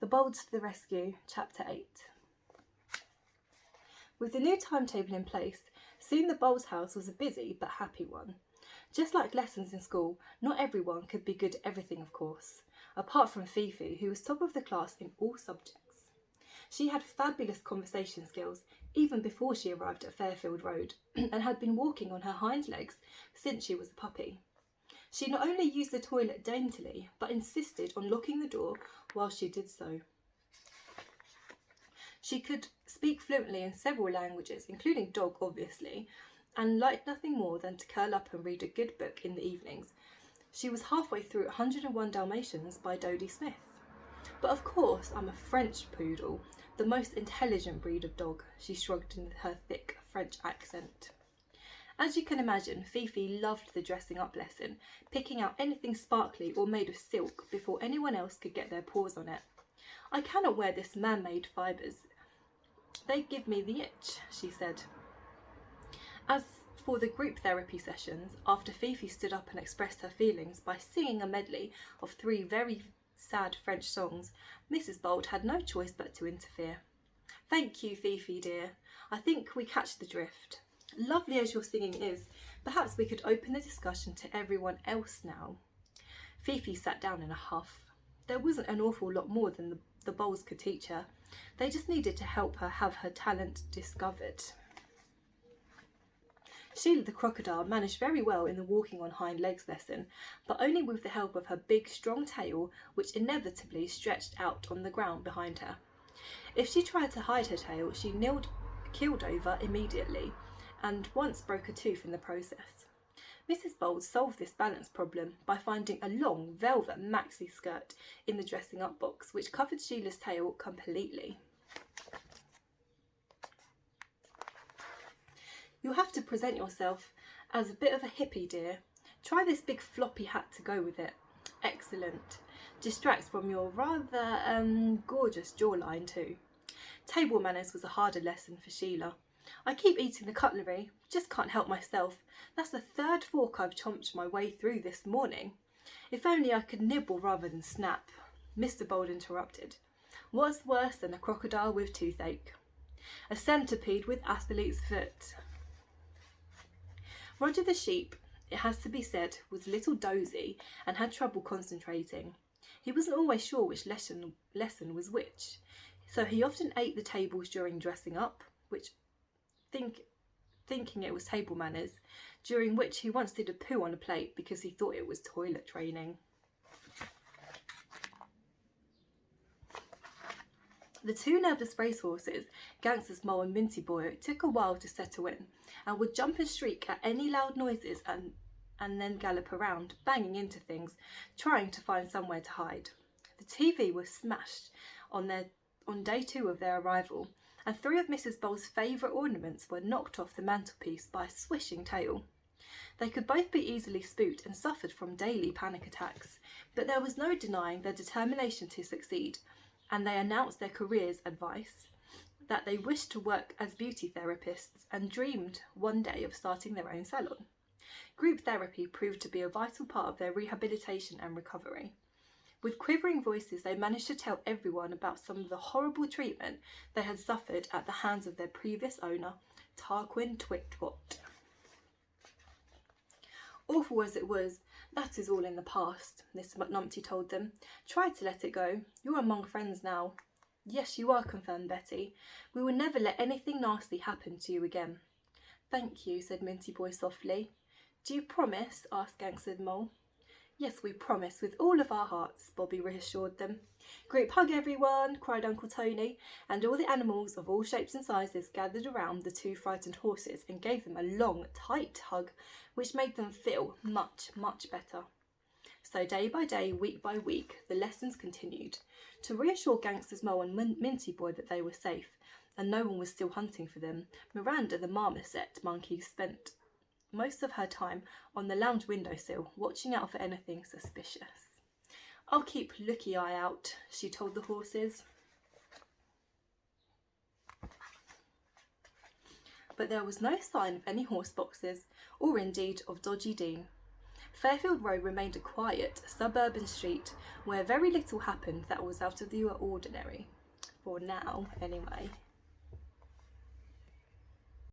The Bolds to the Rescue, Chapter 8. With the new timetable in place, soon the Bolds house was a busy but happy one. Just like lessons in school, not everyone could be good at everything, of course, apart from Fifi, who was top of the class in all subjects. She had fabulous conversation skills even before she arrived at Fairfield Road and had been walking on her hind legs since she was a puppy. She not only used the toilet daintily, but insisted on locking the door while she did so. She could speak fluently in several languages, including dog obviously, and liked nothing more than to curl up and read a good book in the evenings. She was halfway through 101 Dalmatians by Dodie Smith. But of course I'm a French poodle, the most intelligent breed of dog, she shrugged in her thick French accent. As you can imagine, Fifi loved the dressing up lesson, picking out anything sparkly or made of silk before anyone else could get their paws on it. I cannot wear this man-made fibres. They give me the itch, she said. As for the group therapy sessions, after Fifi stood up and expressed her feelings by singing a medley of 3 very sad French songs, Mrs. Bold had no choice but to interfere. Thank you, Fifi dear. I think we catch the drift. Lovely as your singing is, perhaps we could open the discussion to everyone else now. Fifi sat down in a huff. There wasn't an awful lot more than the Bolds could teach her. They just needed to help her have her talent discovered. Sheila the crocodile managed very well in the walking on hind legs lesson, but only with the help of her big strong tail, which inevitably stretched out on the ground behind her. If she tried to hide her tail, she keeled over immediately, and once broke a tooth in the process. Mrs. Bold solved this balance problem by finding a long velvet maxi skirt in the dressing up box, which covered Sheila's tail completely. You'll have to present yourself as a bit of a hippie, dear. Try this big floppy hat to go with it. Excellent. Distracts from your rather gorgeous jawline too. Table manners was a harder lesson for Sheila. I keep eating the cutlery, just can't help myself. That's the 3rd fork I've chomped my way through this morning. If only I could nibble rather than snap. Mr. Bold interrupted. What's worse than a crocodile with toothache? A centipede with athlete's foot. Roger the sheep, it has to be said, was a little dozy and had trouble concentrating. He wasn't always sure which lesson was which, so he often ate the tables during dressing up, thinking it was table manners, during which he once did a poo on a plate because he thought it was toilet training. The 2 nervous racehorses, Gangster's Mole and Minty Boy, took a while to settle in and would jump and shriek at any loud noises and then gallop around, banging into things, trying to find somewhere to hide. The TV was smashed on day 2 of their arrival, and 3 of Mrs. Bold's favourite ornaments were knocked off the mantelpiece by a swishing tail. They could both be easily spooked and suffered from daily panic attacks, but there was no denying their determination to succeed, and they announced their careers advice, that they wished to work as beauty therapists and dreamed one day of starting their own salon. Group therapy proved to be a vital part of their rehabilitation and recovery. With quivering voices, they managed to tell everyone about some of the horrible treatment they had suffered at the hands of their previous owner, Tarquin Twitwat. Awful as it was, that is all in the past, Mr. McNumpty told them. Try to let it go. You're among friends now. Yes, you are, confirmed Betty. We will never let anything nasty happen to you again. Thank you, said Minty Boy softly. Do you promise? Asked Gangster Mole. Yes, we promise, with all of our hearts, Bobby reassured them. Group hug, everyone, cried Uncle Tony, and all the animals of all shapes and sizes gathered around the 2 frightened horses and gave them a long, tight hug, which made them feel much, much better. So day by day, week by week, the lessons continued. To reassure Gangster's Mole and Minty Boy that they were safe, and no one was still hunting for them, Miranda the marmoset monkey spent most of her time on the lounge windowsill, watching out for anything suspicious. I'll keep looky eye out, she told the horses. But there was no sign of any horse boxes, or indeed of Dodgy Dean. Fairfield Row remained a quiet, suburban street where very little happened that was out of the ordinary. For now, anyway.